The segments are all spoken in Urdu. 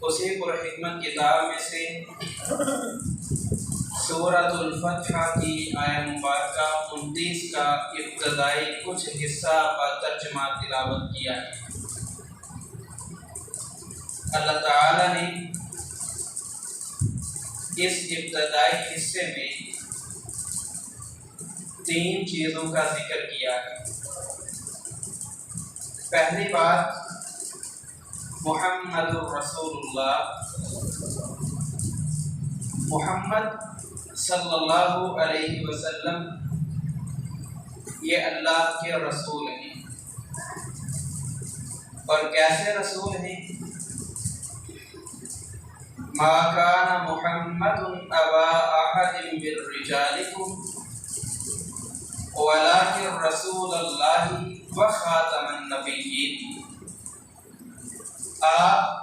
اسی پرحکمت کتاب میں سے سورۃ الفتح کی آیت مبارکہ 29 کا ابتدائی کچھ حصہ ترجمہ تلاوت کیا ہے۔ اللہ تعالی نے اس ابتدائی حصے میں 3 چیزوں کا ذکر کیا ہے۔ پہلی بات محمد رسول اللہ، محمد صلی اللہ علیہ وسلم یہ اللہ کے رسول ہیں، اور کیسے رسول ہیں؟ ما کان محمد ابا احد من رجالکم ولکن رسول اللہ وخاتم النبیین۔ آپ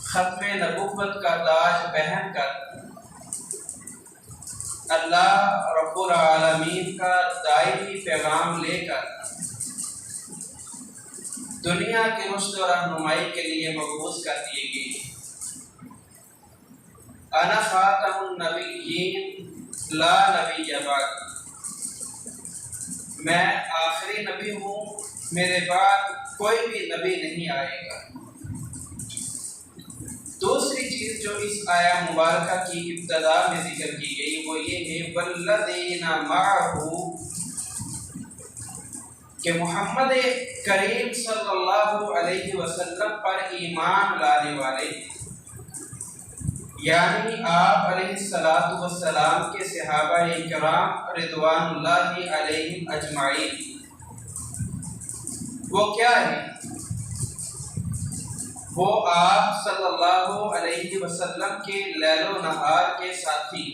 ختم نبوت کا تاج پہن کر اللہ رب العالمین کا دائمی پیغام لے کر دنیا کے رشد و رہنمائی کے لیے مبعوث کر دیے گئے۔ انا خاتم النبیین لا نبی بعد، میں آخری نبی ہوں، میرے بعد کوئی بھی نبی نہیں آئے گا۔ دوسری چیز جو اس آیہ مبارکہ کی ابتدا میں ذکر کی گئی وہ یہ ہے والذین معہ، کہ محمد کریم صلی اللہ علیہ وسلم پر ایمان لانے والے، یعنی آپ علیہ السلام کے صحابہ کرام رضوان اللہ علیہم اجمعین، وہ کیا ہے؟ وہ آپ صلی اللہ علیہ وسلم کے لیل و نہار کے ساتھی،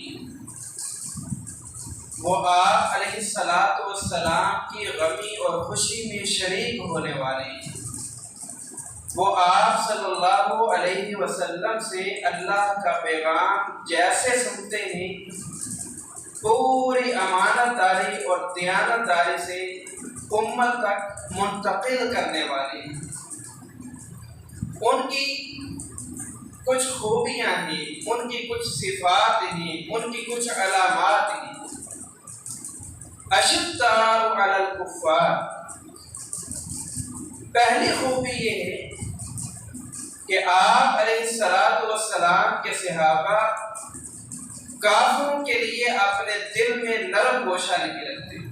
وہ آپ علیہ السلام کی غمی اور خوشی میں شریک ہونے والے ہیں، وہ آپ صلی اللہ علیہ وسلم سے اللہ کا پیغام جیسے سنتے ہیں پوری امانت داری اور دیانت داری سے امت تک منتقل کرنے والے ہیں۔ ان کی کچھ خوبیاں ہیں، ان کی کچھ صفات ہیں، ان کی کچھ علامات ہیں۔ اشداء علی الکفار، پہلی خوبی یہ ہے کہ آپ علیہ السلام کے صحابہ کافروں کے لیے اپنے دل میں نرم گوشہ نہیں رکھتے۔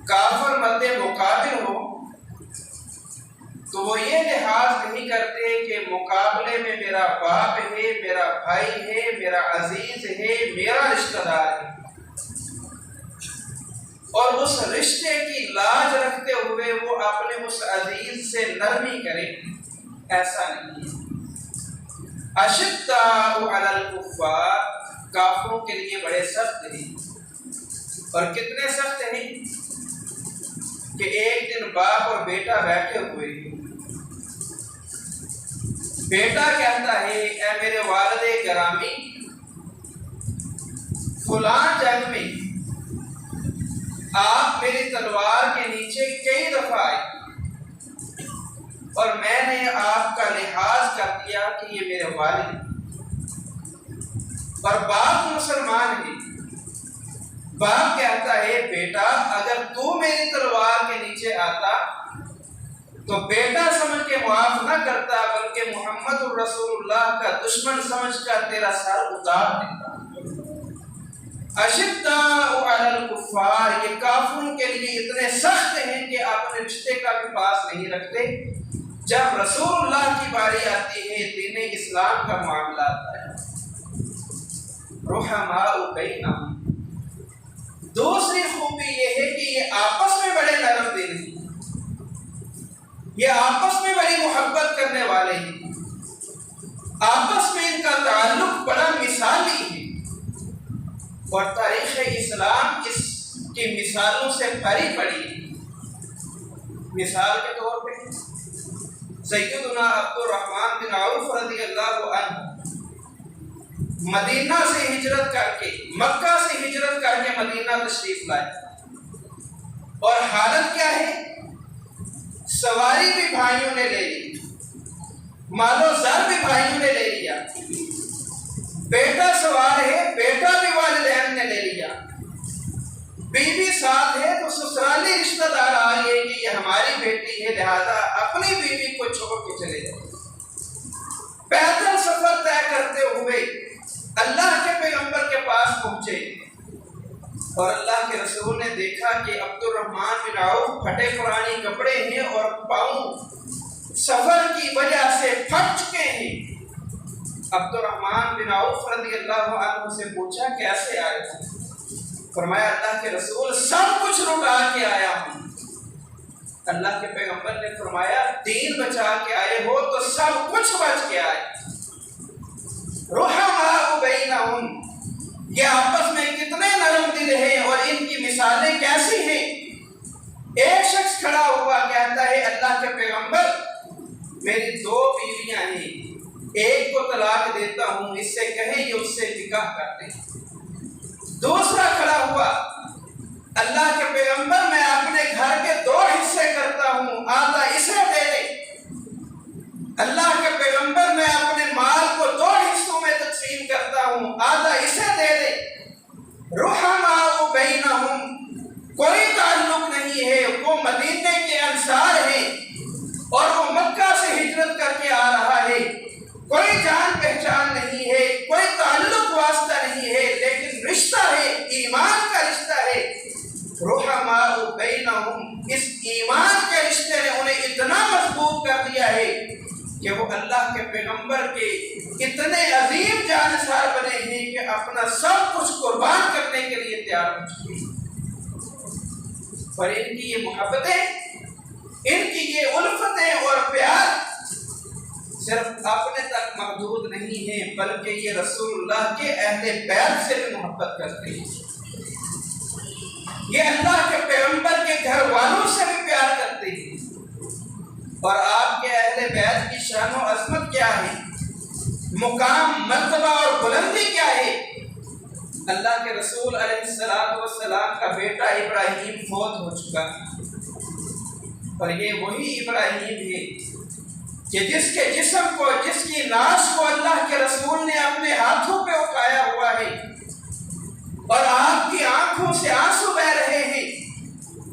کافر مد مقابل ہو تو وہ یہ لحاظ نہیں کرتے کہ مقابلے میں میرا باپ ہے، میرا بھائی ہے، میرا عزیز ہے، میرا رشتہ دار ہے، اور اس رشتے کی لاج رکھتے ہوئے وہ اپنے اس عزیز سے نرمی کرے، ایسا نہیں ہے۔ اشداء علی الکفار، کافروں کے لیے بڑے سخت ہیں، اور کتنے سخت ہیں کہ ایک دن باپ اور بیٹا بیٹھے ہوئے ہیں، بیٹا کہتا ہے اے میرے والد گرامی، فلاں جنگ میں آپ میری تلوار کے نیچے کئی دفعہ آئے اور میں نے آپ کا لحاظ کر دیا کہ یہ میرے والد ہیں، اور باپ مسلمان ہے۔ باپ کہتا ہے بیٹا اگر تو میری تلوار کے نیچے آتا تو بیٹا سمجھ کے معاف نہ کرتا بلکہ محمد الرسول اللہ کا دشمن سمجھ کر تیرا سر اتار دیتا۔ اشداء علی الکفار، یہ کافروں کے لیے اتنے سخت ہیں کہ اپنے رشتے کا بھی پاس نہیں رکھتے۔ جب رسول اللہ کی باری آتی ہے، دین اسلام کا معاملہ آتا ہے، رحماء بینہم۔ دوسری خوبی یہ ہے کہ یہ آپس میں بڑے نرم دل ہیں، یہ آپس میں بڑی محبت کرنے والے ہیں، آپس میں ان کا تعلق بڑا مثالی ہے، اور تاریخ اسلام اس کی مثالوں سے بھری پڑی ہے۔ مثال کے طور پہ سیدنا عبد الرحمن بن عوف رضی اللہ عنہ مدینہ سے ہجرت کر کے، مکہ سے ہجرت کر کے مدینہ تشریف لائے، اور حالت کیا ہے؟ سواری بھی بھائیوں نے لے لی، مال و زر بھی بھائیوں نے لے لیا، بیٹا سوال ہے بیٹا بھی والدین نے لے لیا، بیوی ساتھ ہے تو سسرالی رشتہ دار آئے کہ یہ ہماری بیٹی ہے لہذا اپنی بیوی کو چھوڑ کے چلے جائے۔ پیدل سفر طے کرتے ہوئے اللہ کے پیغمبر کے پاس پہنچے اور اللہ کے رسول نے دیکھا کہ عبد الرحمن بن عوف پھٹے پرانے کپڑے ہیں اور پاؤں سفر کی وجہ سے پھٹ چکے ہیں۔ عبد الرحمن بن عوف رضی اللہ عنہ سے پوچھا کیسے آئے ہو؟ فرمایا اللہ کے رسول سب کچھ لٹا کے آیا ہوں۔ اللہ کے پیغمبر نے فرمایا دین بچا کے آئے ہو تو سب کچھ بچ کے آئے۔ رحماء بینہم، یہ آپس میں کتنے نرم دل ہیں اور ان کی مثالیں کیسی ہیں۔ ایک شخص کھڑا ہوا کہتا ہے اللہ کے پیغمبر میری 2 بیویاں ہیں، ایک کو طلاق دیتا ہوں، اس سے کہیں یہ اس سے نکاح کرتے ہیں۔ دوسرا کھڑا ہوا اللہ کے پیغمبر میں اپنے گھر کے 2 حصے کرتا ہوں، آدھا اسے دے دے۔ اللہ کے پیغمبر میں اپنے مال کو 2 حصوں میں تقسیم کرتا ہوں، آدھا اسے دے دے۔ رحماء بینہم، کوئی تعلق نہیں ہے، وہ مدینے کے انصار ہیں اور وہ مکہ سے ہجرت کر کے آ رہا ہے، کوئی جان پہچان نہیں ہے، کوئی تعلق واسطہ نہیں ہے، لیکن رشتہ ہے، ایمان کا رشتہ ہے۔ رحماء بینہم، اس ایمان کے رشتے نے انہیں اتنا مضبوط کر دیا ہے کہ وہ اللہ کے پیغمبر کے اتنے عظیم جانثار بنے ہیں کہ اپنا سب کچھ قربان کرنے کے لیے تیار ہو چکے ہیں۔ اور ان کی یہ محبتیں، ان کی یہ الفتیں اور پیار صرف اپنے تک محدود نہیں ہیں بلکہ یہ رسول اللہ کے اہل بیت سے بھی محبت کرتے ہیں، یہ اللہ کے پیغمبر کے گھر والوں سے بھی پیار کرتے ہیں۔ اور آپ کے اہل بیت کی شان و عظمت کیا ہے، مقام، مرتبہ اور بلندی کیا ہے۔ اللہ کے رسول علیہ السلام کا بیٹا ابراہیم فوت ہو چکا ہے، اور یہ وہی ابراہیم ہے کہ جس کے جسم کو، جس کی ناش کو اللہ کے رسول نے اپنے ہاتھوں پہ اٹھایا ہوا ہے، اور آپ کی آنکھوں سے آنسو بہ رہے ہیں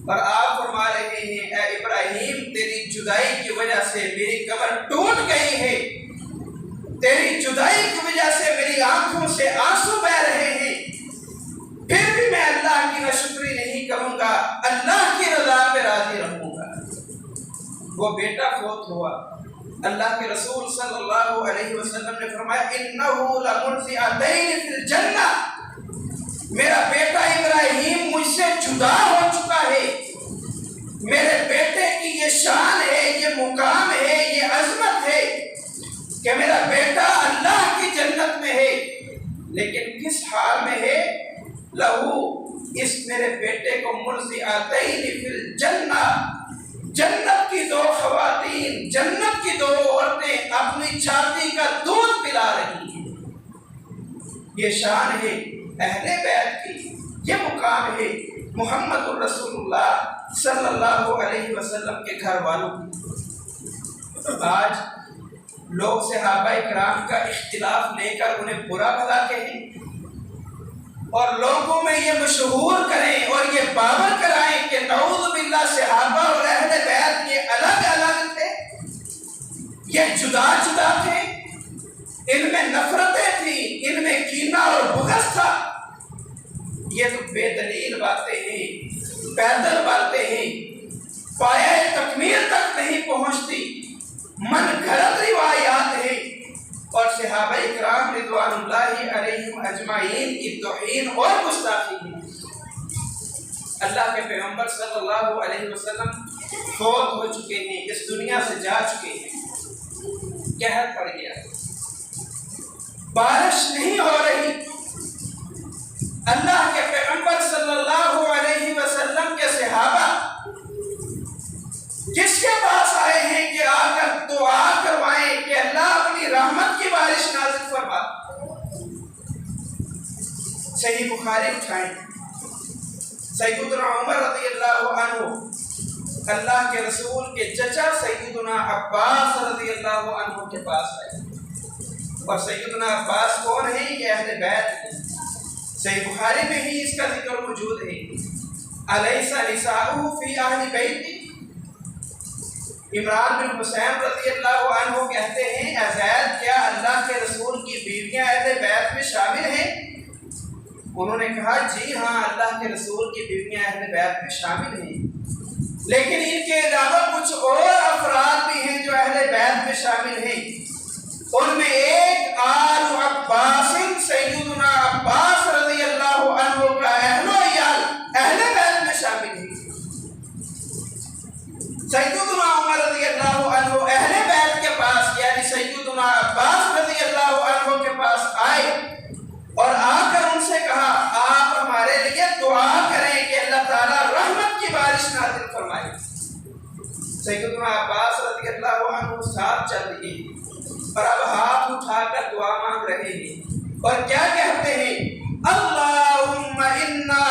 اور آپ فرما رہے ہیں اے ابراہیم تیری جدائی کی وجہ سے میری کمر ٹوٹ گئی ہے، تیری جدائی کی وجہ سے میری آنکھوں سے آنسو بہ رہے ہیں، پھر بھی میں اللہ کی ناشکری نہیں کروں گا، اللہ کی رضا پہ راضی رہوں گا۔ وہ بیٹا فوت ہوا، اللہ کے رسول صلی اللہ علیہ وسلم نے فرمایا انہو لمرضعتین فی الجنہ، میرا بیٹا ابراہیم مجھ سے جدا ہو چکا ہے، میرے بیٹے کی یہ شان ہے، یہ مقام ہے، یہ عظمت ہے کہ میرا بیٹا اللہ کی جنت میں ہے، لیکن کس حال میں ہے؟ لہو، اس میرے بیٹے کو مرضعتین فی الجنہ، جنت کی 2 خواتین، جنت کی 2 عورتیں اپنی چھاتی کا دودھ پلا رہی ہیں۔ یہ شان ہے اہل بیت کی، یہ مقام ہے محمد الرسول اللہ صلی اللہ علیہ وسلم کے گھر والوں کی۔ آج لوگ صحابہ کرام کا اختلاف لے کر انہیں برا بھلا کہیں اور لوگوں میں یہ مشہور کریں اور یہ باور کرائیں کہ نعوذ باللہ صحابہ اور اہل بیت یہ الگ الگ تھے، یہ جدا جدا تھے، ان میں نفرتیں تھیں، ان میں کینہ اور بغض تھا۔ یہ تو بے دلیل باتیں ہیں، پیدل باتیں ہیں، پایہ تکمیل تک نہیں پہنچتی، من گھڑت روایات ہیں اور صحابہ اکرام رضوان اللہ علیہم اجمعین کی توہین اور گستاخی ہے۔ اللہ کے پیغمبر صلی اللہ علیہ وسلم فوت ہو چکے ہیں، اس دنیا سے جا چکے ہیں، قہر پڑ گیا، بارش نہیں ہو رہی، اللہ کے پیغمبر صلی اللہ علیہ وسلم کے صحابہ جس کے پاس آئے ہیں کہ آ کر دعا کروائیں کہ اللہ اپنی رحمت کی بارش نازل فرما۔ صحیح بخاری اٹھائیں، سیدنا عمر رضی اللہ عنہ اللہ کے رسول کے چچا سیدنا عباس رضی اللہ عنہ کے پاس آئے. اور سیدنا عباس کون ہیں؟ یہ اہل بیت ہیں. صحیح بخاری میں ہی اس کا ذکر موجود ہے. الیس نساؤہ فی اہل بیت. عمران بن حسین رضی اللہ عنہ کہتے ہیں اے زید کیا اللہ کے رسول کی بیویاں اہل بیت میں شامل ہیں؟ انہوں نے کہا جی ہاں اللہ کے رسول کی بیویاں اہل بیت میں شامل ہیں، لیکن ان کے علاوہ کچھ اور افراد بھی ہیں جو اہل بیت میں شامل ہیں. ان میں ایک آل عباس سیدنا عباس رضی اللہ عنہ کا اہل و عیال اہل بیت میں شامل ہیں. سیدنا عمر رضی اللہ عنہ اہل بیت کے پاس یعنی سیدنا عباس رضی اللہ عنہ کے پاس آئے اور آ کر ان سے کہا آپ ہمارے لیے دعا کریں کہ اللہ تعالیٰ رحمت کی بارش نازل فرمائے. سیدنا عباس رضی اللہ عنہ ساتھ چل دیے اور اب ہاتھ اٹھا کر دعا مانگ رہے ہیں اور کیا کہتے ہیں؟ اللہم انا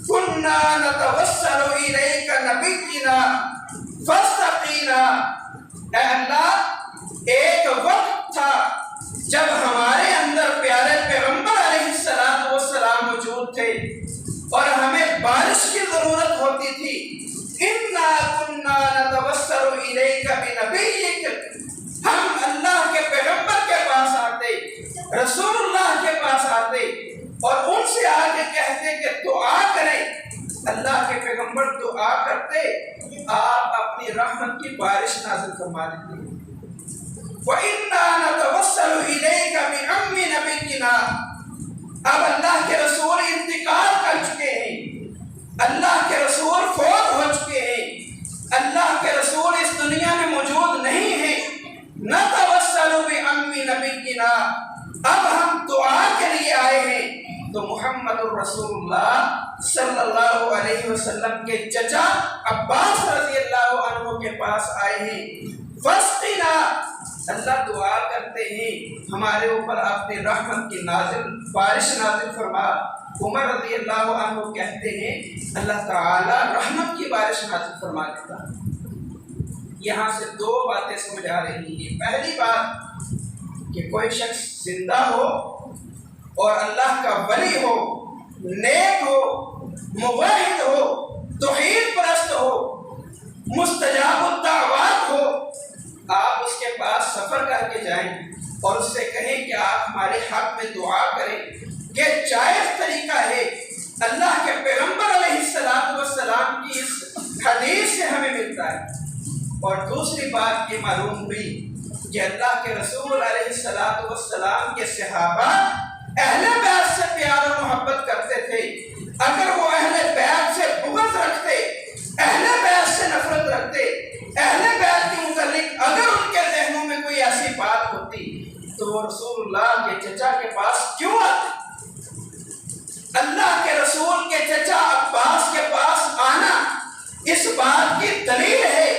کنا نتوسل الیک نبینا فاستقینا. اے اللہ ایک وقت تھا جب ہمارے اندر پیارے پیغمبر علیہ السلام موجود تھے اور ہمیں بارش کی ضرورت ہوتی تھی. انا کنا نتوسل الیک بنبیک. ہم اللہ کے پیغمبر کے پاس آتے، رسول اللہ کے پاس آتے اور ان سے آ کے کہتے کہ دعا کریں. اللہ کے پیغمبر دعا کرتے، آپ اپنی رحمت کی بارش نازل فرما دیتے. وَإِنَّا نَتَوَسَّلُ إِلَيْكَ بِعَمِّ نَبِيِّنَا. اب اللہ کے رسول انتقال کر چکے ہیں، اللہ کے رسول فوت ہو چکے ہیں، اللہ کے رسول اس دنیا میں موجود نہیں ہیں. نَتَوَسَّلُ بِعَمِّ نَبِيِّنَا. اب ہم دعا کے لیے آئے ہیں تو محمد الرسول اللہ صلی اللہ علیہ وسلم کے چچا عباس رضی اللہ عنہ کے پاس آئے ہیں. فَاسْقِنَا. اللہ دعا کرتے ہیں ہمارے اوپر اپنے رحمت کی بارش نازل فرما. عمر رضی اللہ عنہ کہتے ہیں اللہ تعالی رحمت کی بارش نازل فرما دیتا. یہاں سے دو باتیں سمجھ آ رہی ہیں. پہلی بات کہ کوئی شخص زندہ ہو اور اللہ کا ولی ہو، نیک ہو، موحد ہو، توحید پرست ہو، مستجاب الدعوات ہو، آپ اس کے پاس سفر کر کے جائیں اور اس سے کہیں کہ آپ ہمارے حق میں دعا کریں. یہ جائز طریقہ ہے. اللہ کے پیغمبر علیہ السلام کی اس حدیث سے ہمیں ملتا ہے. اور دوسری بات یہ معلوم ہوئی کہ اللہ کے رسول علیہ السلام کے صحابہ اہل بیت سے پیار و محبت کرتے تھے. اگر وہ اہل بیت سے بغض رکھتے، اہل بیت سے نفرت رکھتے، اہل بیت کے متعلق اگر ان کے ذہنوں میں کوئی ایسی بات ہوتی تو وہ رسول اللہ کے چچا کے پاس کیوں آتے؟ اللہ کے رسول کے چچا عباس کے پاس آنا اس بات کی دلیل ہے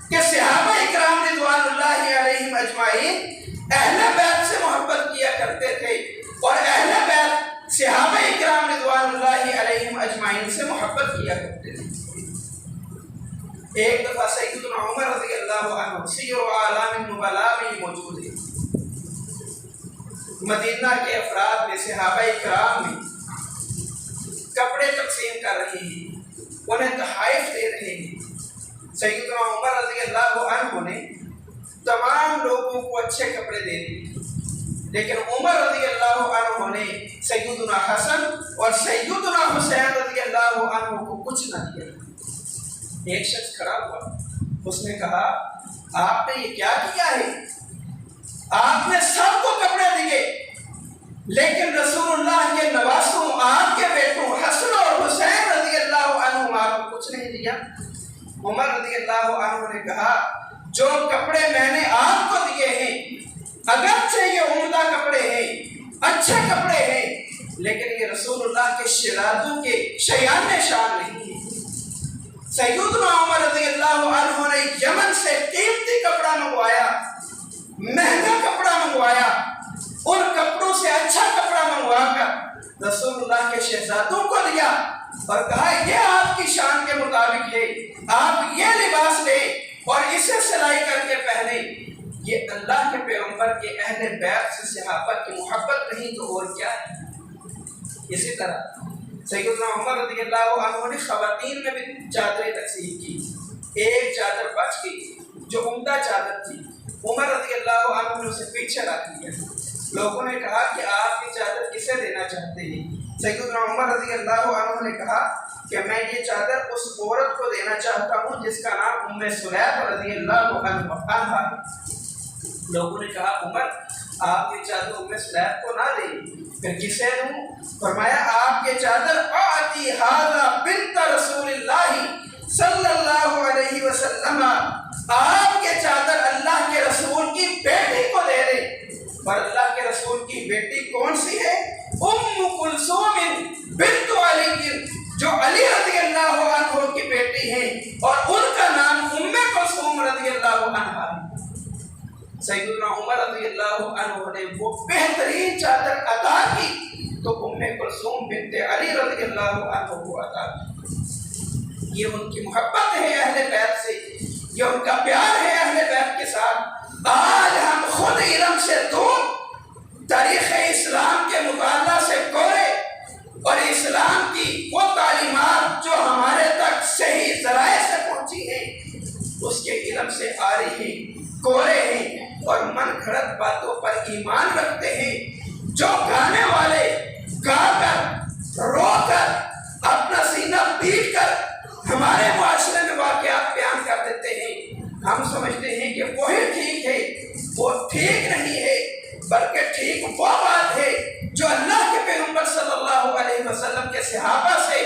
کہ صحابہ اکرام رضوان اللہ علیہم اجمعین اہل بیت سے محبت کیا کرتے تھے اور اہل بیت صحابہ اکرام رضوان اللہ علیہم اجمعین سے محبت کیا کرتے تھے. ایک دفعہ سیدنا عمر رضی اللہ عنہ سیر و اعلام النبلاء میں موجود ہے. مدینہ کے افراد میں صحابہ اکرام میں کپڑے تقسیم کر رہے ہیں، انہیں تحائف دے رہے ہیں. سیدنا عمر رضی اللہ عنہ نے تمام لوگوں کو اچھے کپڑے دے دیے، لیکن عمر رضی اللہ عنہ نے سیدنا حسن اور سیدنا حسین رضی اللہ عنہ کو کچھ نہ دیا. ایک شخص کھڑا ہوا، اس نے کہا آپ نے یہ کیا کیا ہے؟ آپ نے سب کو کپڑے دیے لیکن رسول اللہ کے نواسوں آپ کے بیٹوں حسن اور حسین رضی اللہ عنہ آپ کو کچھ نہیں دیا. عمر رضی اللہ عنہ نے کہا جو کپڑے میں نے آپ کو دیے ہیں اگرچہ یہ عمدہ کپڑے ہیں، اچھے کپڑے ہیں، لیکن یہ رسول اللہ کے شہزادوں کے شیان شان نہیں ہیں. سیدنا عمر رضی اللہ عنہ نے یمن سے قیمتی کپڑا منگوایا، مہنگا کپڑا منگوایا، ان کپڑوں سے اچھا کپڑا منگوا کر رسول اللہ کے شہزادوں کو دیا اور کہا یہ آپ کی شان کے مطابق ہے، آپ یہ لے بہنیں، یہ اللہ کے پیغمبر کے اہل بیت سے صحابہ کی محبت نہیں تو اور کیا ہے۔ اسی طرح سیدنا عمر رضی اللہ عنہ نے خواتین میں بھی چادریں تقسیم کی، ایک چادر بچ گئی جو عمدہ چادر تھی، عمر رضی اللہ عنہ نے اسے پیچھے رکھ دیا۔ لوگوں نے کہا کہ آپ کی چادر کسے دینا چاہتے ہیں؟ سیدنا عمر رضی اللہ عنہ نے کہا کہ میں یہ چادر اس عورت کو دینا چاہتا ہوں جس کا نام ام سلیمہ رضی اللہ عنہ ہے۔ لوگوں نے کہا عمر آپ کی چادر ام سلیمہ کو نہ دیں، پھر کسے دوں؟ فرمایا آپ کی چادر اعطی ھذا بنت رسول اللہ صلی اللہ علیہ وسلم، آپ کے چادر اللہ کے رسول کی بیٹی کو دے دیں۔ اور اللہ کے رسول کی بیٹی کون سی ہے؟ ام کلثوم بنت علی، جو علی رضی اللہ عنہ کی بیٹی ہیں اور ان کا نام ام کلثوم رضی اللہ عنہ ہے۔ سیدنا عمر رضی اللہ عنہ نے وہ بہترین چادر عطا کی تو ام کلثوم بنت علی رضی اللہ عنہ کو عطا کی۔ یہ ان کی محبت ہے اہل بیت سے، یہ ان کا پیار ہے اہل بیت کے ساتھ۔ آج ہم خود علم سے دور، تاریخ اسلام کے مطالعہ سے کورے، اور اسلام کی وہ تعلیمات جو ہمارے تک صحیح ذرائع سے پہنچی ہیں اس کے علم سے آ رہی ہیں، کورے ہیں اور من گھڑت باتوں پر ایمان رکھتے ہیں۔ جو گانے والے گا کر، رو کر، اپنا سینہ پیٹ کر ہمارے معاشرے میں واقعات بیان کر دیتے ہیں، ہم سمجھتے ہیں کہ وہی ٹھیک ہے۔ وہ ٹھیک نہیں ہے، بلکہ ٹھیک وہ بات ہے جو اللہ کے پیغمبر صلی اللہ علیہ وسلم کے صحابہ سے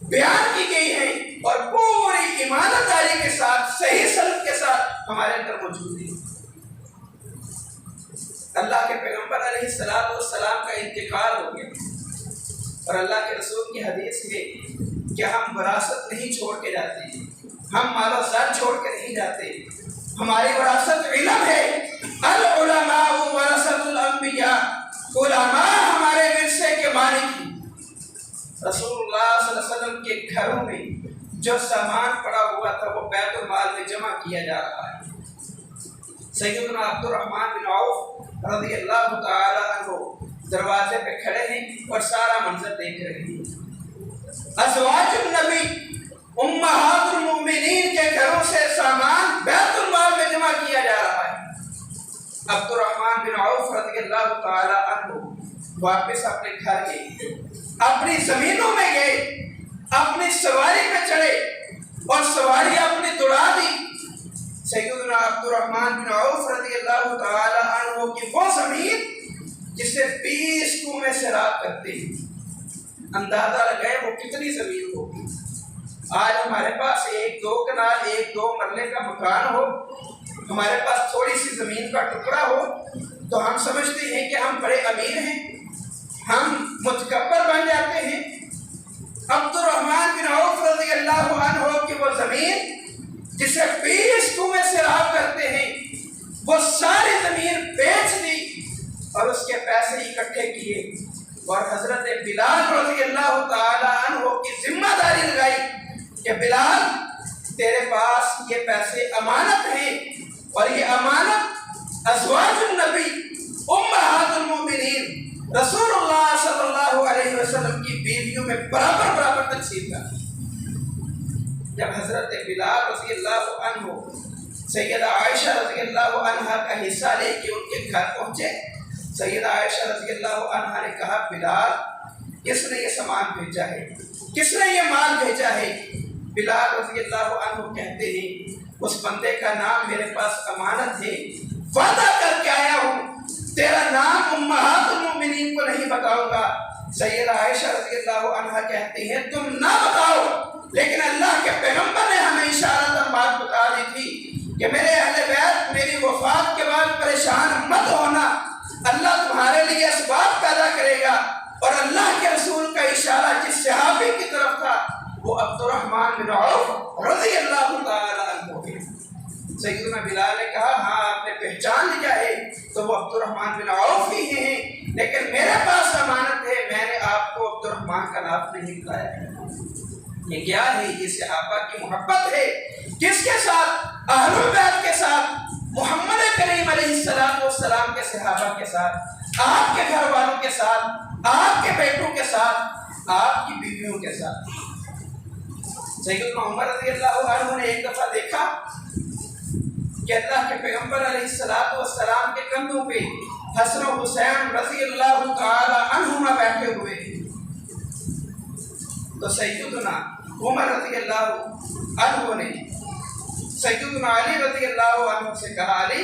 بیان کی گئی ہے اور پوری ایمانداری کے ساتھ، صحیح سند کے ساتھ ہمارے اندر موجود ہے۔ اللہ کے پیغمبر علیہ السلام کا انتقال ہو گیا اور اللہ کے رسول کی حدیث ہے کہ ہم وراثت نہیں چھوڑ کے جاتے ہیں، ہم مال و زر چھوڑ کے نہیں جاتے، ہماری وراثت علم ہے۔ العلماء ورثۃ الانبیاء، علماء ہمارے ورثے کے مالک ہیں۔ رسول اللہ صلی اللہ علیہ وسلم کے گھروں میں جو سامان پڑا ہوا تھا وہ بیت المال میں جمع کیا جا رہا ہے۔ سیدنا عبد الرحمن بن عوف رضی اللہ تعالی عنہ دروازے پہ کھڑے ہیں اور سارا منظر دیکھ رہے ہیں۔ ازواج النبی، امہات المؤمنین کے گھروں سے سامان بیت المال میں جمع کیا جا رہا ہے۔ عبد الرحمن بن عوف رضی اللہ تعالی عنہ واپس اپنے گھر گئے، اپنی زمینوں میں گئے، اپنی سواری پہ چڑھے اور سواری اپنی دوڑا دی۔ سیدنا عبد الرحمن بن عوف رضی اللہ تعالی عنہ کی وہ زمین جسے 20 کنویں سیراب کرتے ہیں، اندازہ لگائے وہ کتنی زمین ہوگی۔ آج ہمارے پاس 1-2 کنال، 1-2 مرلے کا مکان ہو، ہمارے پاس تھوڑی سی زمین کا ٹکڑا ہو تو ہم سمجھتے ہیں کہ ہم بڑے امیر ہیں، ہم متکبر بن جاتے ہیں۔ عبد الرحمن بن عوف رضی اللہ عنہ کی وہ زمین جسے 20 کنویں سیراب کرتے ہیں، وہ ساری زمین بیچ دی اور اس کے پیسے اکٹھے کیے اور حضرت بلال رضی اللہ تعالی عنہ کی ذمہ داری لگائی کہ بلال تیرے پاس یہ پیسے امانت ہیں اور یہ امانت ازواج النبی، امہات المؤمنین، رسول اللہ صلی اللہ علیہ وسلم کی بیویوں میں برابر تقسیم کر۔ جب حضرت بلال رضی اللہ عنہ سیدہ عائشہ رضی اللہ عنہ کا حصہ لے کے ان کے گھر پہنچے، سیدہ عائشہ رضی اللہ عنہ نے کہا بلال کس نے یہ سامان بھیجا ہے، کس نے یہ مال بھیجا ہے؟ بلال رضی اللہ عنہ کہتے ہیں اس بندے کا نام میرے پاس امانت ہے، وعدہ کر کے آیا ہوں تیرا نام امہات المؤمنین کو نہیں بتاؤں گا۔ سیدہ عائشہ رضی اللہ عنہ کہتے ہیں تم نہ بتاؤ، لیکن اللہ کے پیغمبر نے ہمیں اشارتاً بات بتا دی تھی کہ میرے اہل بیت میری وفات کے بعد پریشان مت ہونا، اللہ تمہارے لیے اسباب پیدا کرے گا۔ اور اللہ کے رسول کا اشارہ جس صحابی کی طرف تھا وہ عبد الرحمن بن عوف رضی اللہ تعالی عنہ ہے۔ سیدنا بلال نے کہا ہاں آپ نے پہچان لیا ہے تو وہ عبد الرحمن بن عوف ہی ہیں، لیکن میرے پاس امانت ہے، میں نے آپ کو عبد الرحمن کا نام نہیں بتایا ہے۔ یہ کیا ہے؟ یہ صحابہ کی محبت ہے، کس کے ساتھ؟ اہل بیت کے ساتھ محبت والسلام کے صحابہ کے ساتھ، آپ کے گھر والوں کے ساتھ، آپ کے بیٹوں کے ساتھ، آپ کی بیویوں کے ساتھ۔ سیدنا عمر رضی اللہ عنہ نے ایک دفعہ دیکھا کہ اللہ کے پیغمبر علیہ السلام کے کندھوں پہ حسن و حسین رضی اللہ تعالی عنہما بیٹھے ہوئے، تو سیدنا عمر رضی اللہ عنہ نے سیدنا علی رضی اللہ عنہ سے کہا، علی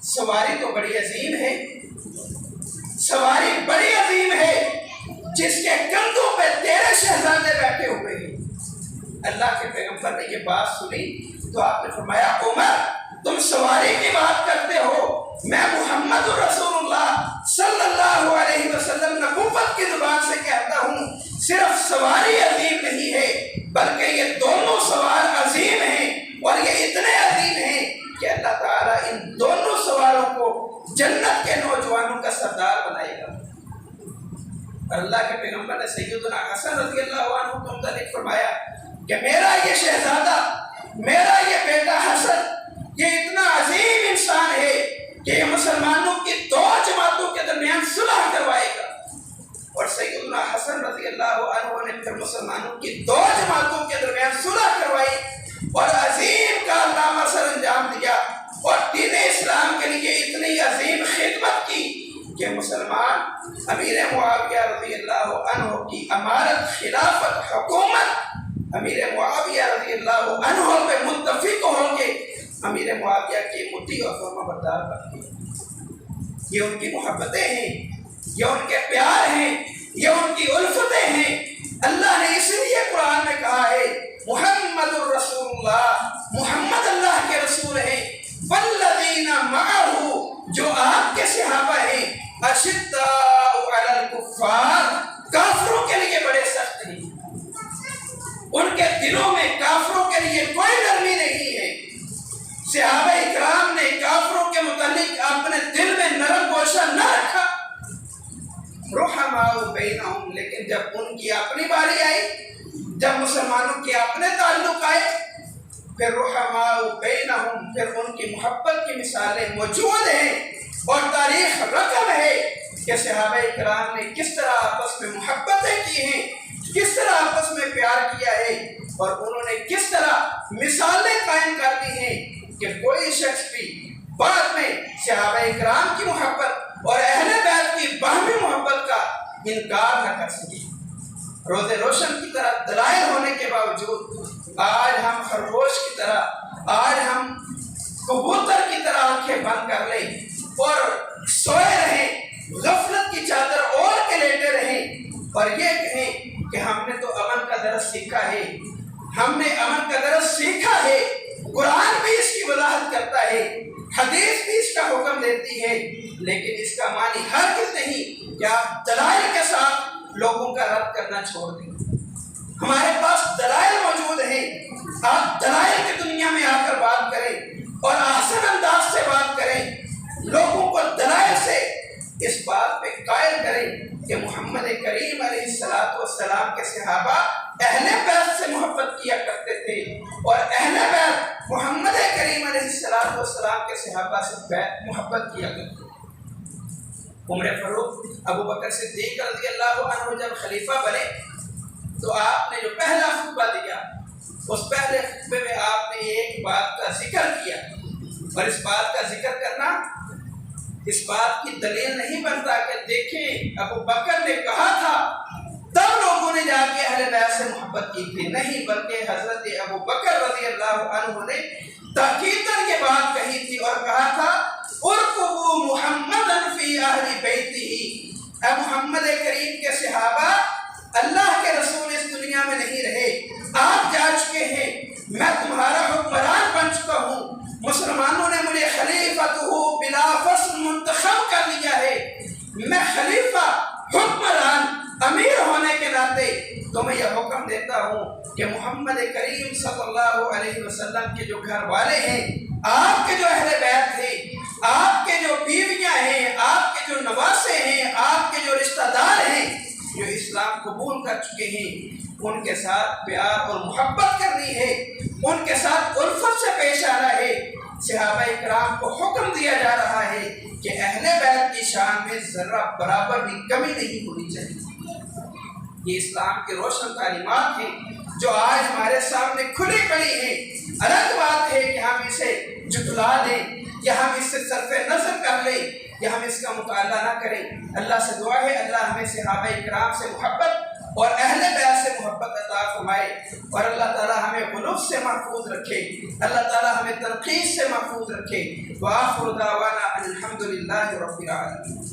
سواری تو بڑی عظیم ہے، سواری بڑی عظیم ہے، جس کے کندھوں پہ تیرے شہزادے بیٹھے ہوئے ہیں۔ اللہ کے پیغمبر نے یہ بات سنی تو آپ نے فرمایا، عمر تم سواری کی بات کرتے ہو، میں محمد رسول اللہ صلی اللہ علیہ وسلم نبوت کی زبان سے کہتا ہوں، صرف سواری عظیم نہیں ہے بلکہ یہ دونوں سوار عظیم ہیں، اور یہ اتنے عظیم ہیں کہ اللہ تعالیٰ ان دونوں سواروں کو جنت کے نوجوانوں کا سردار بنائے گا۔ اللہ کے پیغمبر نے سیدنا حسن رضی اللہ عنہ کو متعلق فرمایا کہ میرا یہ شہزادہ، میرا یہ بیٹا حسن، یہ اتنا عظیم انسان ہے کہ یہ مسلمانوں کی دو جماعتوں کے درمیان صلح کروائے گا۔ اور سیدنا حسن رضی اللہ عنہ نے پھر مسلمانوں کی دو جماعتوں کے درمیان صلح کروائی اور عظیم کارنامہ سر انجام دیا، اور دین اسلام کے لیے اتنی عظیم خدمت کی کہ مسلمان امیر معاویہ رضی اللہ عنہ کی امارت، خلافت، حکومت امیر معاویہ رضی اللہ عنہ پہ متفق ہو کے امیر معاویہ کے مطیع اور فرما بردار بن گئے۔ یہ ان کی محبتیں ہیں، یہ ان کے پیار ہیں، یہ ان کی الفتیں ہیں۔ اللہ نے اس لیے قرآن میں کہا ہے محمد الرسول اللہ، محمد اللہ کے رسول ہیں، والذین معہ، جو آپ کے صحابہ ہیں، اشداء علی الکفار، کافروں کے لیے بڑے سخت ہیں، ان کے دلوں میں کافروں کے لیے کوئی نرمی نہیں ہے۔ صحابہ اکرام نے کافروں کے متعلق اپنے دل میں نرم گوشہ نہ رکھا، رحماء بینہم، لیکن جب ان کی اپنی باری آئی، جب مسلمانوں کے اپنے تعلق آئے، پھر رحماء بینہم، پھر ان کی محبت کی مثالیں موجود ہیں، اور تاریخ رقم ہے کہ صحابہ اکرام نے کس طرح آپس میں محبتیں کی ہیں، کس طرح آپس میں پیار کیا ہے، اور انہوں نے کس طرح مثالیں قائم کر دی ہیں کہ کوئی شخص بھی بعد میں صحابہ اکرام کی محبت اور اہل بیت کی باہمی محبت کا انکار نہ کر سکے۔ روز روشن کی طرح دلائل ہونے کے باوجود آج ہم خرگوش کی طرح، آج ہم کبوتر کی طرح آنکھیں بند کر لیں اور سوئے رہیں، غفلت کی چادر اوڑھ کے لیٹے رہیں اور یہ کہیں کہ ہم نے تو امن کا درس سیکھا ہے، ہم نے امن کا درس سیکھا ہے، قرآن بھی اس کی وضاحت کرتا ہے، حدیث بھی اس کا حکم دیتی ہے، لیکن اس کا معنی ہرگز نہیں کہ آپ دلائل کے ساتھ لوگوں کا رد کرنا چھوڑ دیں۔ ہمارے پاس دلائل موجود ہیں، آپ دلائل کی دنیا میں آ کر بات کریں اور احسن انداز سے بات کریں، لوگوں کو دلائل سے اس بات پہ قائل کریں کہ محمد کریم علیہ السلام کے صحابہ اہل بیت سے محبت کیا کرتے تھے، اور اہل بیت محمد کریم علیہ السلام کے صحابہ سے محبت کیا کرتے تھے۔ عمر فاروق ابو بکر صدیق رضی اللہ عنہ جب خلیفہ بنے تو آپ نے جو پہلا خطبہ دیا، اس پہلے خطبے میں آپ نے ایک بات کا ذکر کیا، اور اس بات کا ذکر کرنا اس بات کی دلیل نہیں بنتا کہ دیکھیں ابو بکر نے کہا تھا تب لوگوں نے جا کے اہل بیت سے محبت کی تھی، نہیں، بلکہ حضرت ابو بکر رضی اللہ عنہ نے تاکیداً یہ بات کہی تھی اور کہا تھا ارقبوا محمدا فی اہل بیتہ، اے محمد کریم کے صحابہ، اللہ کے رسول اس دنیا میں نہیں رہے، آپ جا چکے ہیں، میں تمہارا حکمران بن چکا ہوں، مسلمانوں نے مجھے خلیفۃ بلا فصل منتخب کر لیا ہے، میں خلیفہ، حکمران، امیر ہونے کے ناطے تمہیں یہ حکم دیتا ہوں کہ محمد کریم صلی اللہ علیہ وسلم کے جو گھر والے ہیں، آپ کے جو اہل بیت ہیں، آپ کے جو بیویاں ہیں، آپ کے جو نواسے ہیں، آپ کے جو رشتہ دار ہیں جو اسلام قبول کر چکے ہیں، ان کے ساتھ پیار اور محبت کرنی ہے، ان کے ساتھ الفت سے پیش آنا ہے۔ صحابہ اکرام کو حکم دیا جا رہا ہے کہ اہل بیت کی شان میں ذرہ برابر بھی کمی نہیں ہونی چاہیے۔ یہ اسلام کے روشن تعلیمات ہیں جو آج ہمارے سامنے کھلی پڑی ہیں۔ الگ بات ہے کہ ہم اسے جھٹلا دیں یا ہم اس سے صرف نظر کر لیں یا ہم اس کا مطالعہ نہ کریں۔ اللہ سے دعا ہے اللہ ہمیں صحابہ اکرام سے محبت اور اہل بیت سے محبت عطا فرمائے، اور اللہ تعالی ہمیں غلو سے محفوظ رکھے، اللہ تعالی ہمیں تنقید سے محفوظ رکھے۔ وآخر دعوانا ان الحمد للہ رب العالمین۔